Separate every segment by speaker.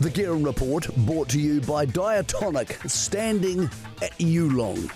Speaker 1: The Guerin Report, brought to you by Diatonic, standing at Yearling.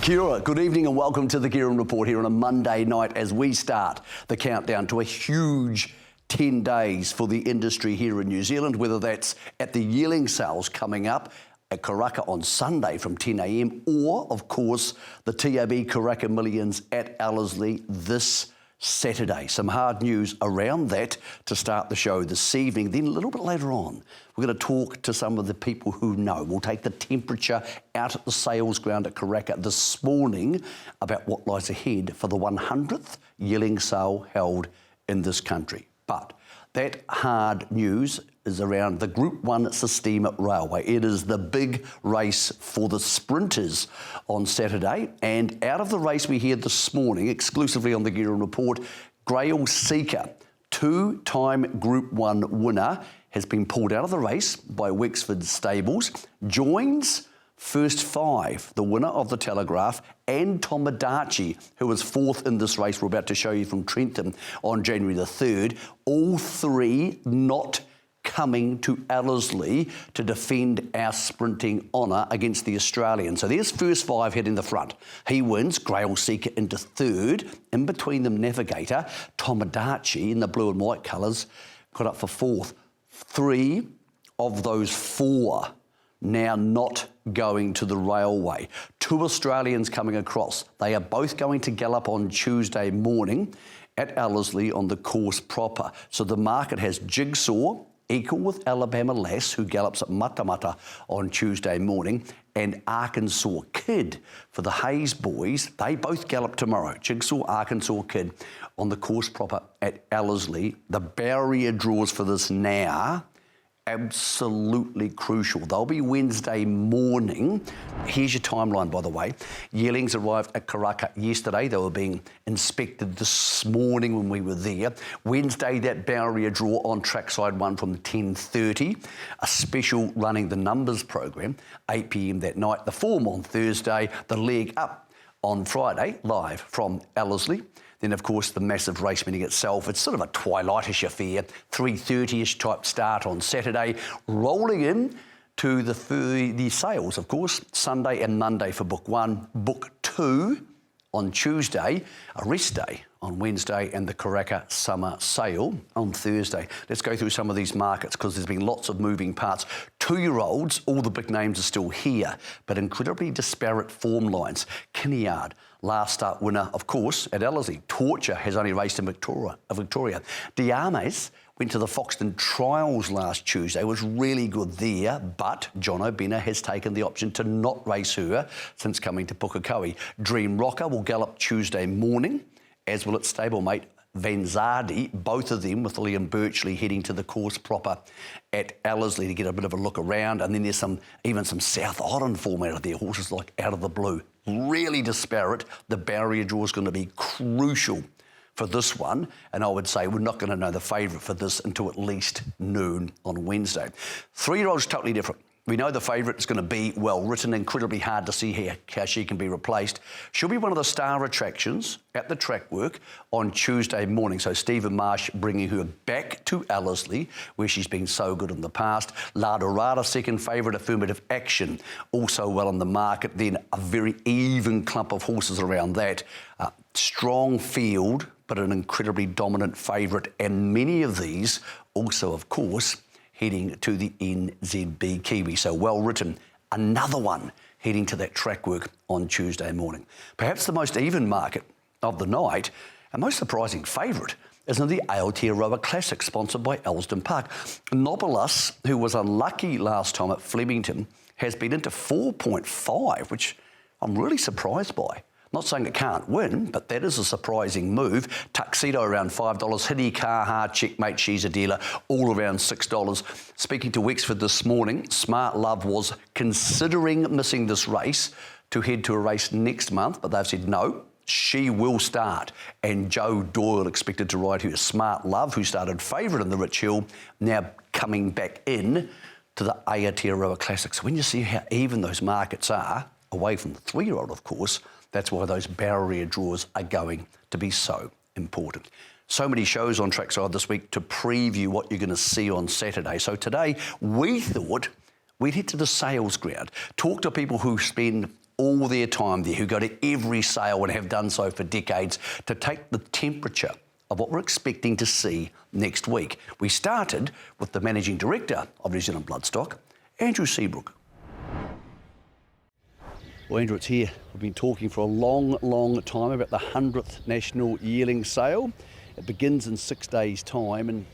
Speaker 1: Kia ora, good evening and welcome to the Guerin Report here on a Monday night as we start the countdown to a huge 10 days for the industry here in New Zealand, whether that's at the Yearling Sales coming up at Karaka on Sunday from 10 a.m, or, of course, the TAB Karaka Millions at Ellerslie this Saturday. Some hard news around that to start the show this evening. Then a little bit later on, we're going to talk to some of the people who know. We'll take the temperature out at the sales ground at Karaka this morning about what lies ahead for the 100th Yearling sale held in this country. But that hard news is around the Group 1 Sistina Railway. It is the big race for the sprinters on Saturday. And out of the race we heard this morning, exclusively on the Guerin Report, Grail Seeker, two-time Group 1 winner, has been pulled out of the race by Wexford Stables, joins First Five, the winner of the Telegraph, and Tomodachi, who was fourth in this race we're about to show you from Trentham on January the 3rd. All three not coming to Ellerslie to defend our sprinting honour against the Australians. So there's First Five heading the front. He wins, Grail Seeker into third. In between them, Navigator, Tomodachi in the blue and white colours, got up for fourth. Three of those four now not going to the railway. Two Australians coming across. They are both going to gallop on Tuesday morning at Ellerslie on the course proper. So the market has Jigsaw, equal with Alabama Lass, who gallops at Matamata on Tuesday morning, and Arkansas Kid for the Hayes boys. They both gallop tomorrow. Jigsaw, Arkansas Kid on the course proper at Ellerslie. The barrier draws for this now absolutely crucial. They'll be Wednesday morning. Here's your timeline, by the way. Yearlings arrived at Karaka yesterday. They were being inspected this morning when we were there. Wednesday, that barrier draw on trackside 1 from 10:30. A special running the numbers program, 8 p.m. that night. The form on Thursday. The leg up on Friday, live from Ellerslie. Then, of course, the massive race meeting itself. It's sort of a twilightish affair, 3:30ish type start on Saturday, rolling in to the sales, of course, Sunday and Monday for Book 1, Book 2 on Tuesday, a rest day on Wednesday, and the Karaka Summer Sale on Thursday. Let's go through some of these markets because there's been lots of moving parts. 2-year-olds, all the big names are still here, but incredibly disparate form lines. Kinniard, last start winner, of course, at Ellerslie. Torture has only raced in Victoria. Diames went to the Foxton Trials last Tuesday, was really good there, but John O'Benner has taken the option to not race her since coming to Pukekohe. Dream Rocker will gallop Tuesday morning, as will its stablemate Vanzardi, both of them with Liam Birchley heading to the course proper at Ellerslie to get a bit of a look around. And then there's even some South Island form out of there, horses like Out of the Blue. Really disparate. The barrier draw is going to be crucial for this one, and I would say we're not going to know the favourite for this until at least noon on Wednesday. 3-year-olds totally different. We know the favourite is going to be well written, incredibly hard to see how she can be replaced. She'll be one of the star attractions at the track work on Tuesday morning. So Stephen Marsh bringing her back to Ellerslie, where she's been so good in the past. La Dorada, second favourite, Affirmative Action, also well in the market. Then a very even clump of horses around that. Strong field, but an incredibly dominant favourite. And many of these also, of course, heading to the NZB Kiwi. So well written. Another one heading to that track work on Tuesday morning. Perhaps the most even market of the night, and most surprising favourite, is in the Aotearoa Classic, sponsored by Elsdon Park. Nobilis, who was unlucky last time at Flemington, has been into 4.5, which I'm really surprised by. Not saying it can't win, but that is a surprising move. Tuxedo around $5. Hiddy Kaha, Checkmate, she's a dealer, all around $6. Speaking to Wexford this morning, Smart Love was considering missing this race to head to a race next month, but they've said no. she will start. And Joe Doyle expected to ride her Smart Love, who started favourite in the Rich Hill, now coming back in to the Aotearoa Classic. So when you see how even those markets are, away from the 3-year-old, of course, that's why those barrier draws are going to be so important. So many shows on trackside this week to preview what you're going to see on Saturday. So today, we thought we'd head to the sales ground, talk to people who spend all their time there, who go to every sale and have done so for decades, to take the temperature of what we're expecting to see next week. We started with the Managing Director of New Zealand Bloodstock, Andrew Seabrook. Well, Andrew, it's here. We've been talking for a long, long time about the 100th National Yearling Sale. It begins in 6 days' time, and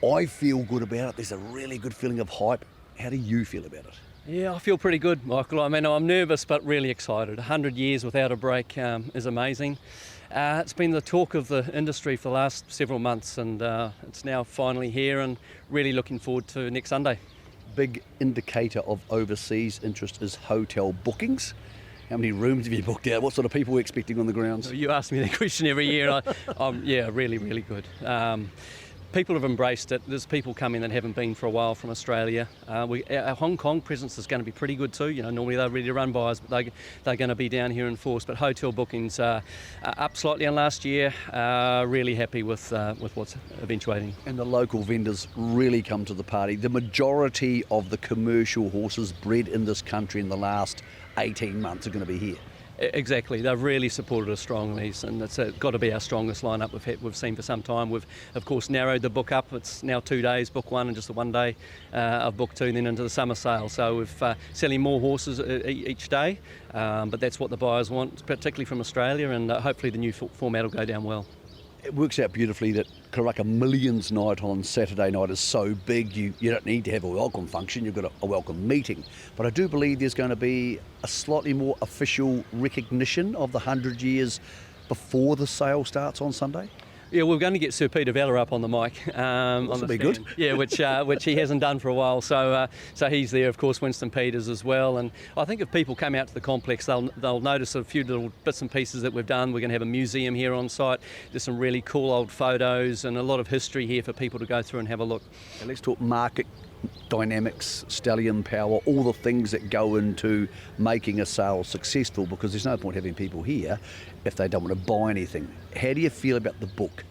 Speaker 1: I feel good about it. There's a really good feeling of hype. How do you feel about it?
Speaker 2: Yeah, I feel pretty good, Michael. I mean, I'm nervous but really excited. 100 years without a break is amazing. It's been the talk of the industry for the last several months, and it's now finally here, and really looking forward to next Sunday.
Speaker 1: Big indicator of overseas interest is hotel bookings. How many rooms have you booked out? What sort of people are we expecting on the grounds?
Speaker 2: You ask me that question every year. Yeah, really, really good. People have embraced it. There's people coming that haven't been for a while from Australia. Our Hong Kong presence is going to be pretty good too. You know, normally they're ready to run buyers, but they're going to be down here in force. But hotel bookings are up slightly on last year. Really happy with what's eventuating.
Speaker 1: And the local vendors really come to the party. The majority of the commercial horses bred in this country in the last 18 months are going to be here.
Speaker 2: Exactly, they've really supported us strongly, and it's got to be our strongest lineup we've seen for some time. We've of course narrowed the book up. It's now 2 days, book one, and just the 1 day of book two, and then into the summer sale. So we're selling more horses each day, but that's what the buyers want, particularly from Australia, and hopefully the new format will go down well.
Speaker 1: It works out beautifully that Karaka Millions night on Saturday night is so big, you don't need to have a welcome function, you've got a welcome meeting. But I do believe there's going to be a slightly more official recognition of the 100 years before the sale starts on Sunday.
Speaker 2: Yeah, we're going to get Sir Peter Vella up on the mic.
Speaker 1: That'll be good.
Speaker 2: Yeah, which he hasn't done for a while. So he's there, of course, Winston Peters as well. And I think if people come out to the complex, they'll notice a few little bits and pieces that we've done. We're going to have a museum here on site. There's some really cool old photos and a lot of history here for people to go through and have a look.
Speaker 1: And let's talk market dynamics, stallion power, all the things that go into making a sale successful, because there's no point having people here if they don't want to buy anything. How do you feel about the book?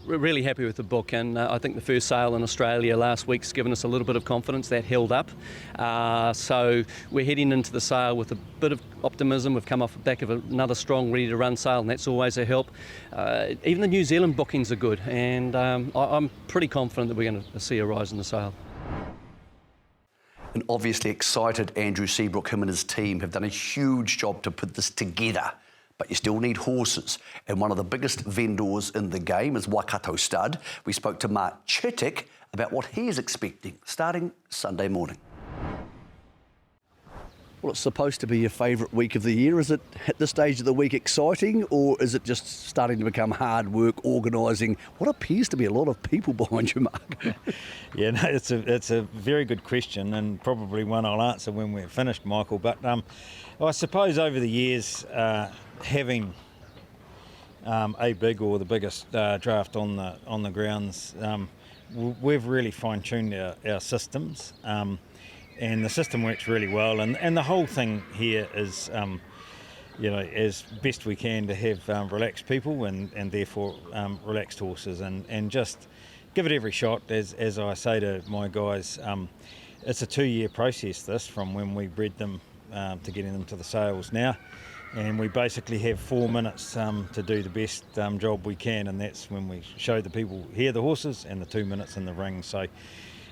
Speaker 2: We're really happy with the book, and I think the first sale in Australia last week's given us a little bit of confidence. That held up. So we're heading into the sale with a bit of optimism. We've come off the back of another strong, ready-to-run sale, and that's always a help. Even the New Zealand bookings are good, and I'm pretty confident that we're going to see a rise in the sale.
Speaker 1: And obviously excited Andrew Seabrook, him and his team have done a huge job to put this together. But you still need horses. And one of the biggest vendors in the game is Waikato Stud. We spoke to Mark Chittick about what he is expecting starting Sunday morning. Well, it's supposed to be your favourite week of the year. Is it at this stage of the week exciting, or is it just starting to become hard work organising what appears to be a lot of people behind you, Mark?
Speaker 3: Yeah, no, it's a very good question, and probably one I'll answer when we're finished, Michael. But I suppose over the years, having a big or the biggest draft on the grounds, we've really fine-tuned our systems. And the system works really well, and the whole thing here is, as best we can to have relaxed people and therefore relaxed horses, and just give it every shot. As I say to my guys, it's a 2-year process, this, from when we bred them to getting them to the sales now, and we basically have 4 minutes to do the best job we can, and that's when we show the people here the horses, and the 2 minutes in the ring. So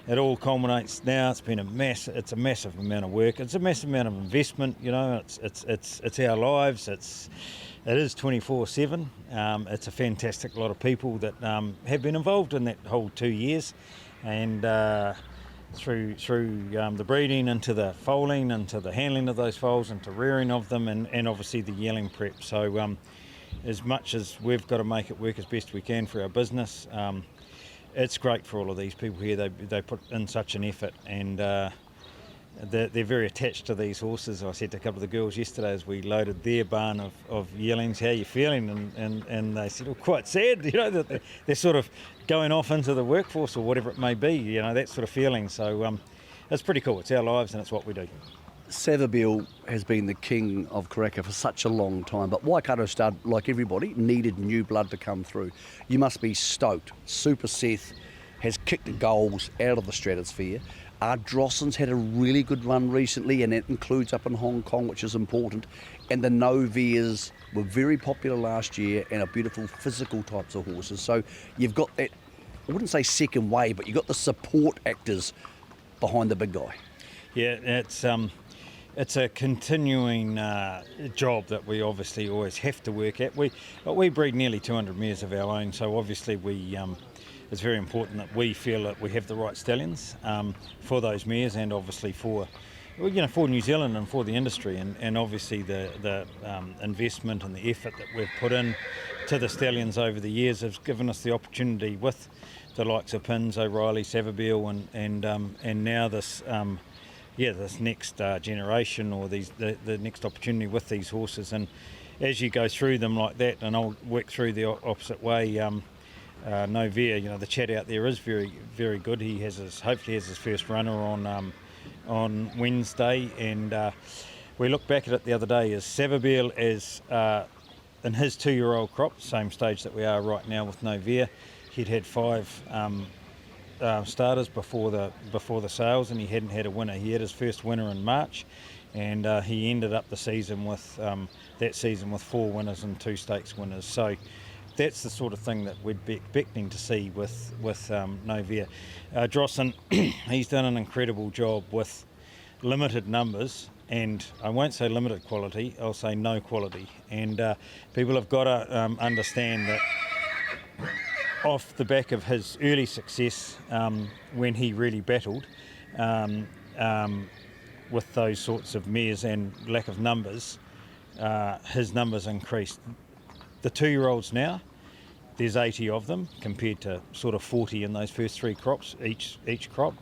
Speaker 3: it all culminates now. It's a massive amount of work. It's a massive amount of investment. It's our lives. It is 24/7. It's a fantastic lot of people that have been involved in that whole 2 years, and through the breeding, into the foaling, into the handling of those foals, into rearing of them, and obviously the yearling prep. So as much as we've got to make it work as best we can for our business, it's great for all of these people here. They put in such an effort, and they're very attached to these horses. I said to a couple of the girls yesterday as we loaded their barn of yearlings, how are you feeling? And they said, well, quite sad, that they're sort of going off into the workforce or whatever it may be, that sort of feeling. So it's pretty cool. It's our lives and it's what we do.
Speaker 1: Savabeel has been the king of Karaka for such a long time, but Waikato Stud, like everybody, needed new blood to come through. You must be stoked. Super Seth has kicked goals out of the stratosphere. Drosson's had a really good run recently, and that includes up in Hong Kong, which is important. And the Novias were very popular last year and are beautiful physical types of horses. So you've got that, I wouldn't say second wave, but you've got the support actors behind the big guy.
Speaker 3: Yeah, it's a continuing job that we obviously always have to work at. We breed nearly 200 mares of our own, so obviously it's very important that we feel that we have the right stallions for those mares, and obviously for New Zealand and for the industry, and obviously the investment and the effort that we've put in to the stallions over the years has given us the opportunity with the likes of Pins, O'Reilly, Savabeel, and now this this next generation, or the next opportunity with these horses. And as you go through them like that, and I'll work through the opposite way. Novia, the chat out there is very, very good. He hopefully has his first runner on Wednesday, and we looked back at it the other day. As Savabeel is in his 2-year-old crop, same stage that we are right now with Novia, he'd had 5 starters before the sales, and he hadn't had a winner. He had his first winner in March, and he ended up the season with 4 winners and 2 stakes winners. So that's the sort of thing that we'd be expecting to see with Novia. Drosson, he's done an incredible job with limited numbers, and I won't say limited quality, I'll say no quality. And people have got to understand that off the back of his early success, when he really battled with those sorts of mares and lack of numbers, his numbers increased. The 2-year-olds now, there's 80 of them compared to sort of 40 in those first 3 crops, each crop.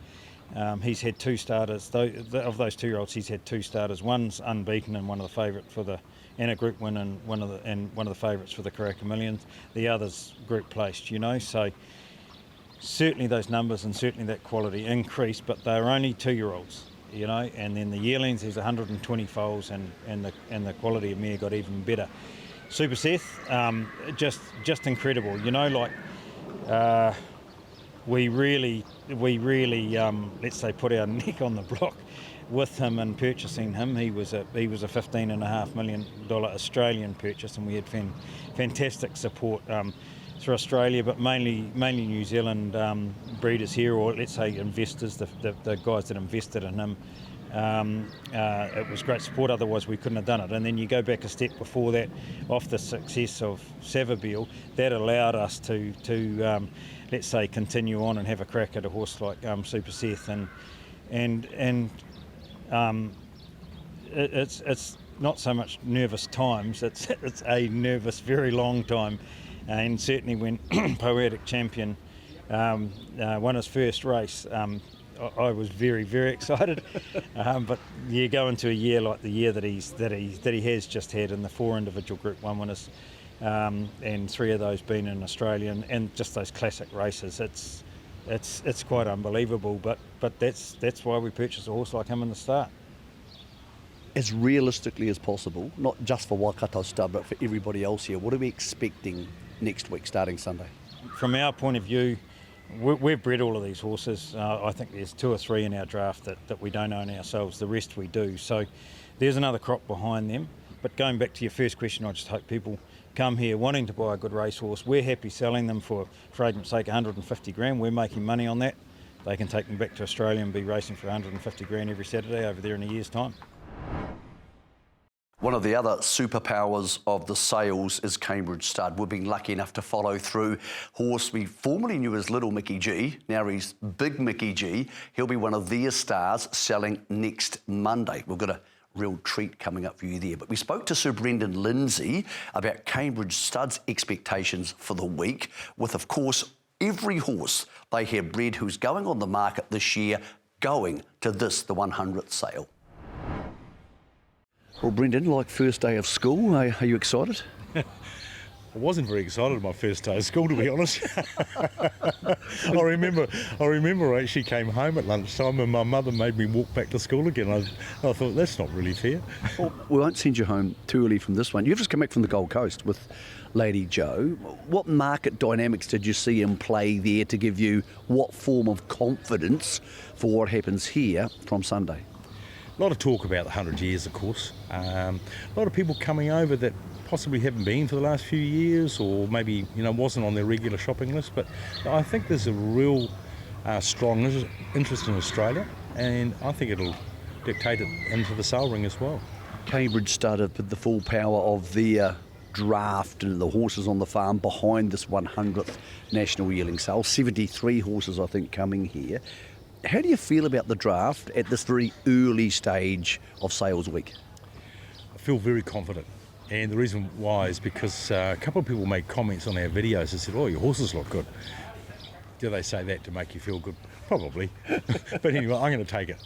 Speaker 3: He's had 2 starters. Of those 2-year-olds, he's had 2 starters. One's unbeaten and one of the favourite and a group win and one of the favourites for the Karaka Millions. The other's group placed, So certainly those numbers and certainly that quality increased, but they're only 2-year-olds, And then the yearlings, there's 120 foals, and the quality of mare got even better. Super Seth, just incredible. We really, let's say, put our neck on the block with him and purchasing him. He was a $15.5 million Australian purchase, and we had fantastic support through Australia, but mainly New Zealand breeders here, or let's say investors, the guys that invested in him. It was great support, otherwise we couldn't have done it. And then you go back a step before that, off the success of Savabeel, that allowed us to let's say, continue on and have a crack at a horse like Super Seth, and it's not so much nervous times, it's a nervous, very long time, and certainly when Poetic Champion won his first race, I was very, very excited. But you go into a year like the year that he has just had, in the 4 individual Group 1 winners, and 3 of those being in Australia, and just those classic races. It's quite unbelievable. But that's why we purchased a horse like him in the start.
Speaker 1: As realistically as possible, not just for Waikato Stud, but for everybody else here, what are we expecting next week, starting Sunday?
Speaker 3: From our point of view, we've bred all of these horses. I think there's 2 or 3 in our draft that we don't own ourselves. The rest we do. So there's another crop behind them. But going back to your first question, I just hope people come here wanting to buy a good racehorse. We're happy selling them for argument's sake, 150 grand. We're making money on that. They can take them back to Australia and be racing for 150 grand every Saturday over there in a year's time.
Speaker 1: One of the other superpowers of the sales is Cambridge Stud. We've been lucky enough to follow through horse we formerly knew as Little Mickey G. Now he's Big Mickey G. He'll be one of their stars selling next Monday. We've got a real treat coming up for you there. But we spoke to Sir Brendan Lindsay about Cambridge Stud's expectations for the week, with, of course, every horse they have bred who's going on the market this year going to this, the 100th sale. Well, Brendan, like first day of school, are you excited?
Speaker 4: I wasn't very excited my first day of school, to be honest. I remember I actually came home at lunchtime and my mother made me walk back to school again. I thought, that's not really fair.
Speaker 1: Well, we won't send you home too early from this one. You've just come back from the Gold Coast with Lady Joe. What market dynamics did you see in play there to give you what form of confidence for what happens here from Sunday?
Speaker 4: A lot of talk about the 100 years, of course. A lot of people coming over that possibly haven't been for the last few years, or maybe wasn't on their regular shopping list. But I think there's a real strong interest in Australia, and I think it'll dictate it into the sale ring as well.
Speaker 1: Cambridge started with the full power of their draft and the horses on the farm behind this 100th National Yearling Sales. 73 horses, I think, coming here. How do you feel about the draft at this very early stage of sales week?
Speaker 4: I feel very confident. And the reason why is because a couple of people made comments on our videos and said, "Oh, your horses look good." Do they say that to make you feel good? Probably. But anyway, I'm going to take it.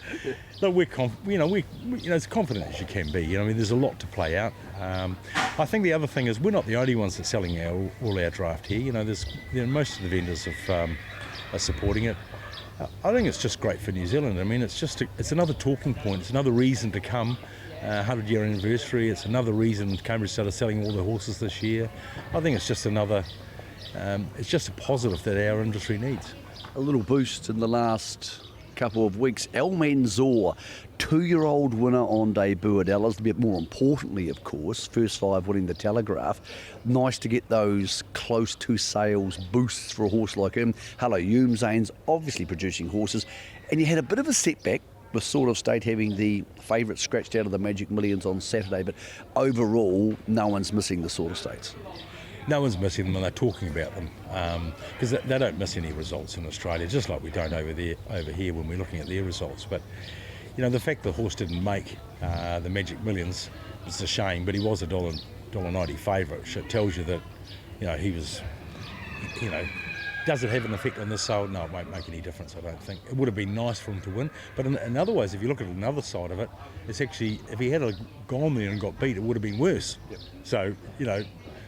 Speaker 4: Look, we're as confident as you can be. There's a lot to play out. I think the other thing is we're not the only ones that's selling all our draft here. Most of the vendors are supporting it. I think it's just great for New Zealand. It's another talking point. It's another reason to come. 100-year anniversary. It's another reason Cambridge started selling all their horses this year. I think it's just it's just a positive that our industry needs.
Speaker 1: A little boost in the last couple of weeks. El Manzor, 2-year-old winner on debut at Ella's. A bit more importantly, of course, first 5 winning the Telegraph. Nice to get those close to sales boosts for a horse like him. Hello, Zane's obviously producing horses. And you had a bit of a setback with Sort of State having the favourite scratched out of the Magic Millions on Saturday, but overall, no one's missing the Sort of States.
Speaker 4: No one's missing them, and they're talking about them because they don't miss any results in Australia, just like we don't over here when we're looking at their results. But the fact the horse didn't make the Magic Millions, it's a shame. But he was a $1.90 favourite. It tells you that he was, Does it have an effect on the sale? No, it won't make any difference, I don't think. It would have been nice for him to win. But in other ways, if you look at another side of it, it's actually, if he had gone there and got beat, it would have been worse. Yep. So,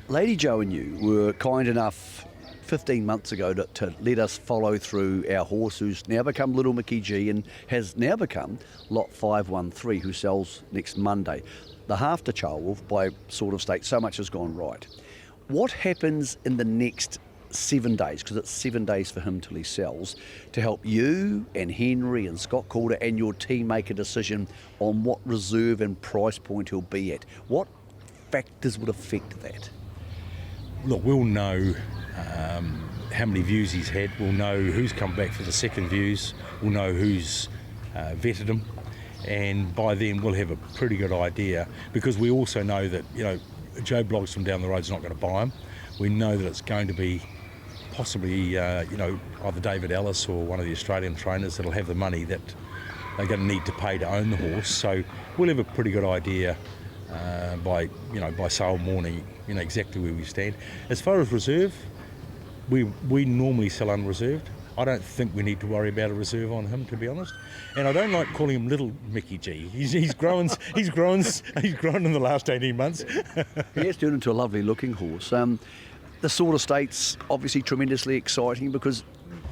Speaker 1: Lady Joe and you were kind enough 15 months ago to let us follow through our horse who's now become Little Mickey G and has now become Lot 513, who sells next Monday. The half to Charwolf by Sort of State, so much has gone right. What happens in the next 7 days, because it's 7 days for him till he sells, to help you and Henry and Scott Calder and your team make a decision on what reserve and price point he'll be at? What factors would affect that?
Speaker 4: Look, we'll know how many views he's had. We'll know who's come back for the second views. We'll know who's vetted him. And by then we'll have a pretty good idea, because we also know that, Joe Bloggs from down the road's not going to buy him. We know that it's going to be possibly, either David Ellis or one of the Australian trainers that'll have the money that they're going to need to pay to own the horse. So we'll have a pretty good idea by sale morning, exactly where we stand. As far as reserve, we normally sell unreserved. I don't think we need to worry about a reserve on him, to be honest. And I don't like calling him Little Mickey G. He's grown in the last 18 months.
Speaker 1: He has turned into a lovely looking horse. The Sort of State's obviously tremendously exciting because,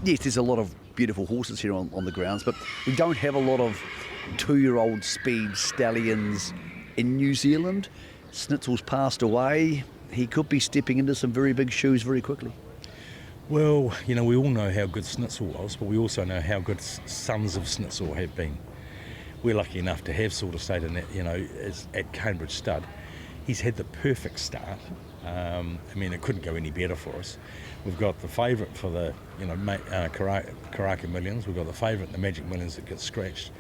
Speaker 1: yes, there's a lot of beautiful horses here on the grounds, but we don't have a lot of 2-year-old speed stallions in New Zealand. Snitzel's passed away. He could be stepping into some very big shoes very quickly.
Speaker 4: Well, we all know how good Snitzel was, but we also know how good sons of Snitzel have been. We're lucky enough to have Sort of State in that, at Cambridge Stud. He's had the perfect start. It couldn't go any better for us. We've got the favourite for the, Karaka Millions. We've got the favourite in the Magic Millions that gets scratched.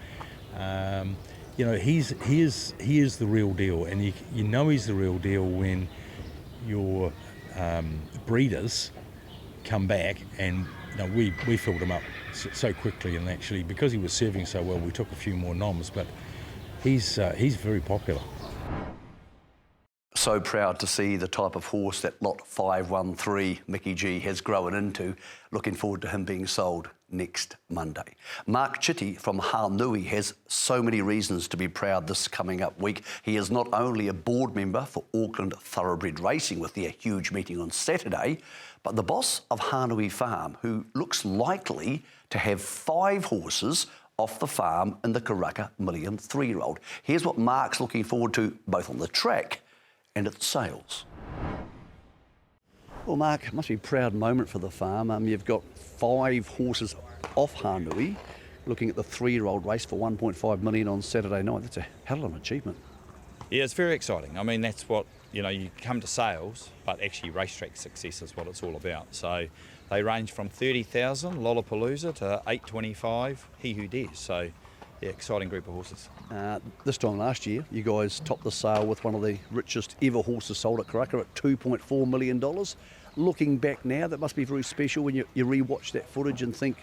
Speaker 4: He is the real deal, and he's the real deal when your breeders come back, and we filled him up so quickly, and actually because he was serving so well, we took a few more noms, but he's very popular.
Speaker 1: So proud to see the type of horse that lot 513 Mickey G has grown into. Looking forward to him being sold next Monday. Mark Chitty from Hanui has so many reasons to be proud this coming up week. He is not only a board member for Auckland Thoroughbred Racing with their huge meeting on Saturday, but the boss of Havuni Farm, who looks likely to have 5 horses off the farm in the Karaka Millions 3-year-old. Here's what Mark's looking forward to both on the track and at the sales. Well, Mark, it must be a proud moment for the farm. You've got 5 horses off Hanui, looking at the 3-year-old race for 1.5 million on Saturday night. That's a hell of an achievement.
Speaker 5: Yeah, it's very exciting. I mean, that's what, you come to sales, but actually racetrack success is what it's all about. So they range from 30,000 Lollapalooza to 825 He Who Dares. So, yeah, exciting group of horses.
Speaker 1: This time last year, you guys topped the sale with one of the richest ever horses sold at Karaka at $2.4 million. Looking back now, that must be very special when you re-watch that footage and think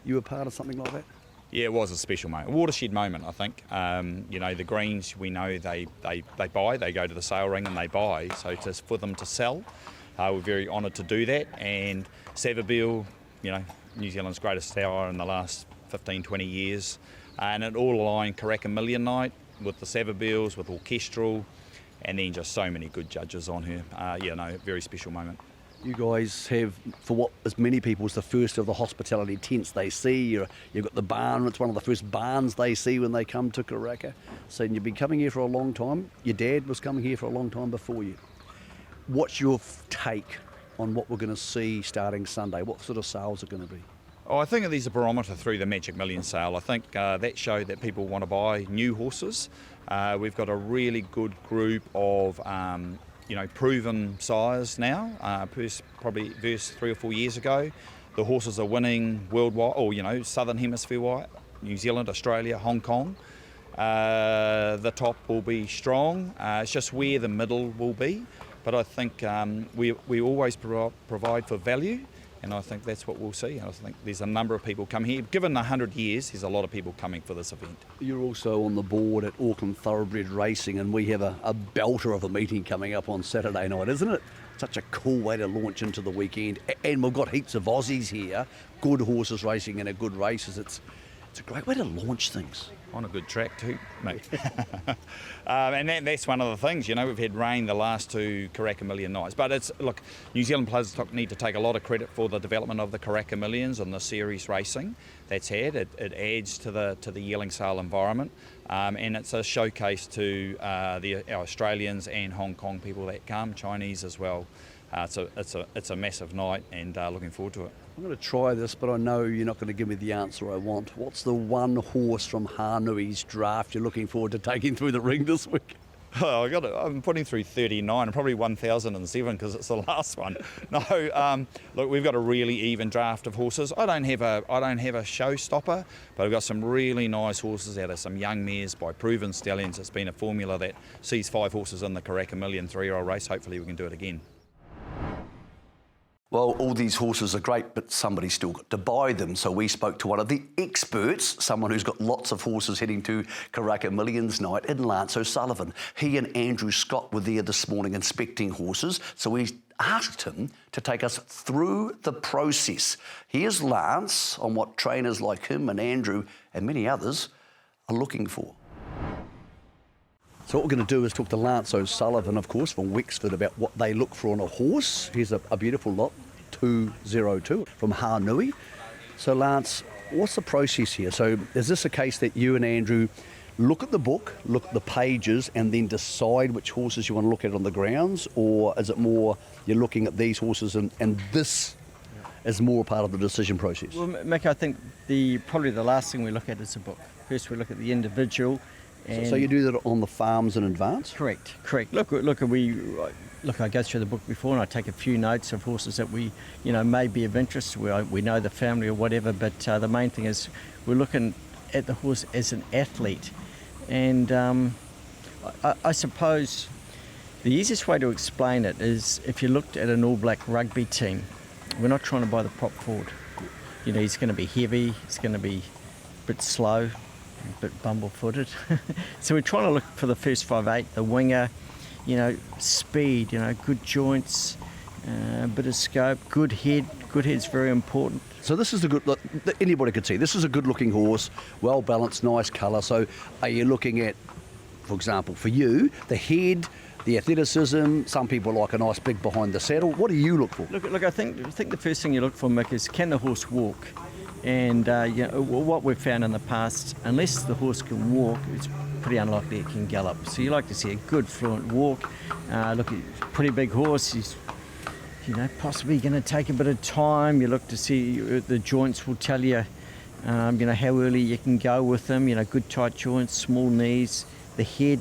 Speaker 1: you were part of something like that.
Speaker 5: Yeah, it was a special moment, a watershed moment, I think. The greens, we know they buy, they go to the sale ring and they buy. So for them to sell, we're very honoured to do that. And Savabeel, New Zealand's greatest star in the last 15, 20 years. And it all aligned Karaka Million night with the Savabeels, with orchestral, and then just so many good judges on her. Very special moment.
Speaker 1: You guys have, for what as many people is the first of the hospitality tents they see. You've got the barn, it's one of the first barns they see when they come to Karaka. So you've been coming here for a long time. Your dad was coming here for a long time before you. What's your take on what we're going to see starting Sunday? What sort of sales are going to be?
Speaker 5: Oh, I think there's a barometer through the Magic Million sale. I think that showed that people want to buy new horses. We've got a really good group of proven sires now, probably versus 3 or 4 years ago. The horses are winning worldwide, or Southern Hemisphere wide, New Zealand, Australia, Hong Kong. The top will be strong. It's just where the middle will be. But I think we always provide for value, and I think that's what we'll see. And I think there's a number of people come here. Given 100 years, there's a lot of people coming for this event.
Speaker 1: You're also on the board at Auckland Thoroughbred Racing, and we have a belter of a meeting coming up on Saturday night, isn't it? Such a cool way to launch into the weekend. And we've got heaps of Aussies here, good horses racing and a good races. It's a great way to launch things.
Speaker 5: On a good track too, mate. And that's one of the things, we've had rain the last 2 Karaka Million nights. But New Zealand players need to take a lot of credit for the development of the Karaka Millions and the series racing that's had. It adds to the Yearling Sales environment, and it's a showcase to our Australians and Hong Kong people that come, Chinese as well. It's a massive night, and looking forward to it.
Speaker 1: I'm going to try this, but I know you're not going to give me the answer I want. What's the one horse from Hanui's draft you're looking forward to taking through the ring this week?
Speaker 5: Oh, I'm putting through 39 and probably 1007 because it's the last one. No, look, we've got a really even draft of horses. I don't have a showstopper, but I've got some really nice horses out of some young mares by proven stallions. It's been a formula that sees 5 horses in the Karaka Million 3-year-old race. Hopefully we can do it again.
Speaker 1: Well, all these horses are great, but somebody's still got to buy them. So we spoke to one of the experts, someone who's got lots of horses heading to Karaka Millions night in Lance O'Sullivan. He and Andrew Scott were there this morning inspecting horses. So we asked him to take us through the process. Here's Lance on what trainers like him and Andrew and many others are looking for. So what we're going to do is talk to Lance O'Sullivan, of course, from Wexford about what they look for on a horse. Here's a beautiful lot, 202 from Hanui. So Lance, what's the process here? So is this a case that you and Andrew look at the book, look at the pages, and then decide which horses you want to look at on the grounds? Or is it more you're looking at these horses and this is more part of the decision process?
Speaker 6: Well, Mick, I think probably the last thing we look at is the book. First we look at the individual.
Speaker 1: So you do that on the farms in advance?
Speaker 6: Correct. Look, I go through the book before and I take a few notes of horses that we, may be of interest. We know the family or whatever, but the main thing is we're looking at the horse as an athlete. And I suppose the easiest way to explain it is if you looked at an All Black rugby team, we're not trying to buy the prop forward. He's going to be heavy, he's going to be a bit slow, a bit bumble-footed. So we're trying to look for the first 5'8", the winger. speed, good joints, bit of scope, good head. Good head's very important.
Speaker 1: So this is a good look. Anybody could see this is a good-looking horse, well balanced, nice colour. So are you looking at, for example, for you, the head, the athleticism? Some people like a nice big behind the saddle. What do you look for?
Speaker 6: Look. I think the first thing you look for, Mick, is can the horse walk? And what we've found in the past, unless the horse can walk, it's pretty unlikely it can gallop. So you like to see a good fluent walk. Look, a pretty big horse. He's possibly going to take a bit of time. You look to see the joints will tell you, how early you can go with them. Good tight joints, small knees. The head,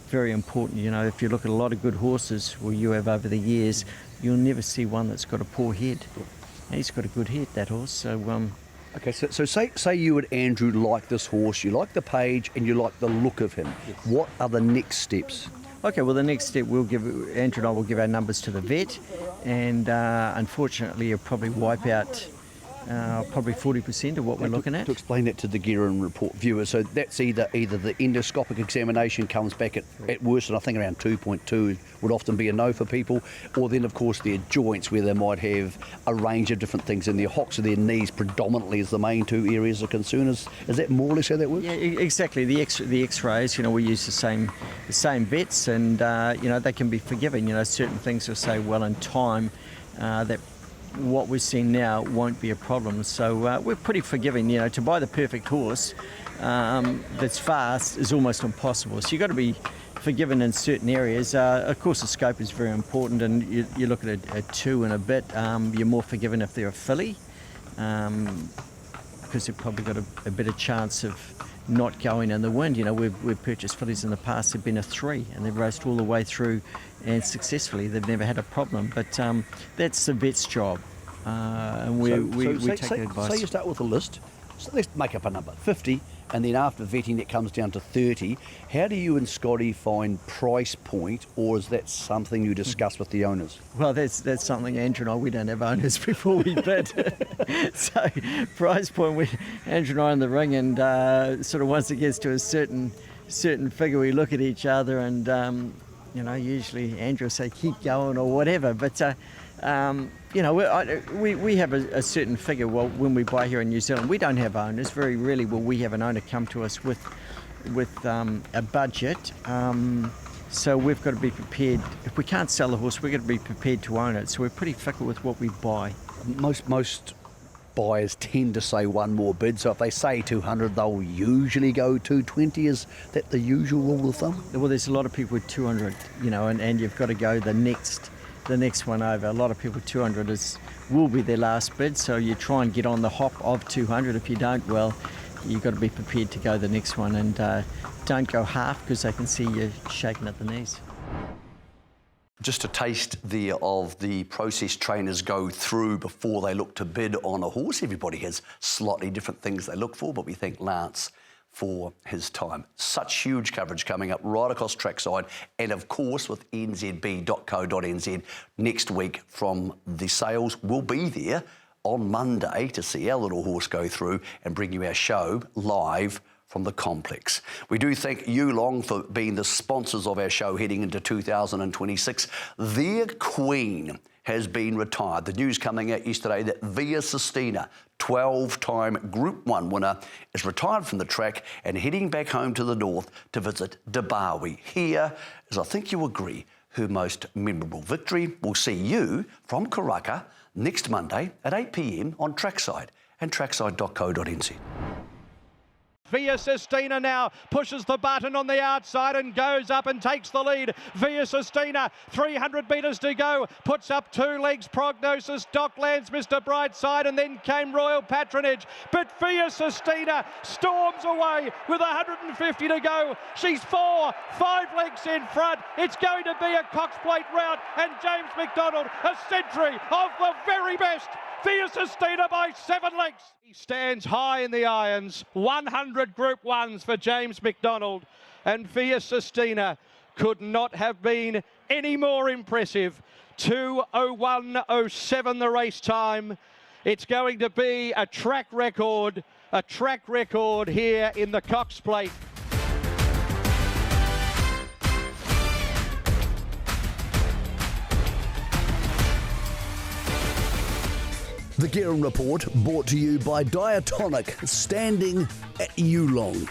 Speaker 6: very important. If you look at a lot of good horses, you have over the years, you'll never see one that's got a poor head. He's got a good head, that horse. So.
Speaker 1: Okay, so say you and Andrew like this horse, you like the page, and you like the look of him. Yes. What are the next steps?
Speaker 6: Okay, well, the next step, Andrew and I will give our numbers to the vet, and unfortunately, you'll probably wipe out probably 40% of what we're looking at.
Speaker 1: To explain that to the Guerin report viewers, so that's either the endoscopic examination comes back at worst, and I think around 2.2 would often be a no for people, or then of course their joints where they might have a range of different things in their hocks or their knees predominantly is the main two areas of concern. Is that more or less how that works?
Speaker 6: Yeah, exactly. The X-rays, we use the same vets, and they can be forgiving. Certain things will say, well, in time, that what we're seeing now won't be a problem. So we're pretty forgiving. To buy the perfect horse that's fast is almost impossible. So you've got to be forgiven in certain areas. Of course, the scope is very important, and you look at a 2 and a bit, you're more forgiven if they're a filly, because they've probably got a better chance of not going in the wind. We've purchased fillies in the past, they've been a 3, and they've raced all the way through and successfully. They've never had a problem, but that's the vet's job, and we take advice.
Speaker 1: Say you start with a list, so let's make up a number, 50, and then after vetting it comes down to 30. How do you and Scotty find price point, or is that something you discuss with the owners?
Speaker 6: Well, that's something Andrew and I, we don't have owners before we bid. So price point, Andrew and I in the ring, and sort of once it gets to a certain figure, we look at each other, and usually Andrew will say keep going or whatever, but we have a certain figure. Well, when we buy here in New Zealand, we don't have owners. Very rarely will we have an owner come to us with a budget. So we've got to be prepared. If we can't sell the horse, we've got to be prepared to own it. So we're pretty fickle with what we buy.
Speaker 1: Most buyers tend to say one more bid. So if they say 200, they'll usually go 220. Is that the usual rule of thumb?
Speaker 6: Well, there's a lot of people with 200, and you've got to go the next one over. A lot of people 200 will be their last bid, so you try and get on the hop of 200. If you don't, well, you've got to be prepared to go the next one, and don't go half, because they can see you shaking at the knees.
Speaker 1: Just a taste there of the process trainers go through before they look to bid on a horse. Everybody has slightly different things they look for, but we thank Lance for his time. Such huge coverage coming up right across trackside, and of course with nzb.co.nz next week from the sales. We'll be there on Monday to see our little horse go through and bring you our show live from the complex. We do thank Yearling for being the sponsors of our show heading into 2026. Their queen has been retired. The news coming out yesterday that Via Sistina, 12-time Group 1 winner, is retired from the track and heading back home to the north to visit Dabawi. Here is, I think you agree, her most memorable victory. We'll see you from Karaka next Monday at 8 p.m. on Trackside and trackside.co.nz.
Speaker 7: Via Sistina now pushes the button on the outside and goes up and takes the lead. Via Sistina, 300 metres to go, puts up 2 legs. Prognosis, Docklands, Mr. Brightside, and then came Royal Patronage. But Via Sistina storms away with 150 to go. She's 5 lengths in front. It's going to be a Cox Plate route, and James McDonald, a century of the very best. Via Sistina by 7 lengths. He stands high in the irons. 100 Group 1s for James McDonald. And Via Sistina could not have been any more impressive. 2:01.07 the race time. It's going to be a track record here in the Cox Plate.
Speaker 1: The Guerin Report brought to you by Diatonic, standing at Yearling.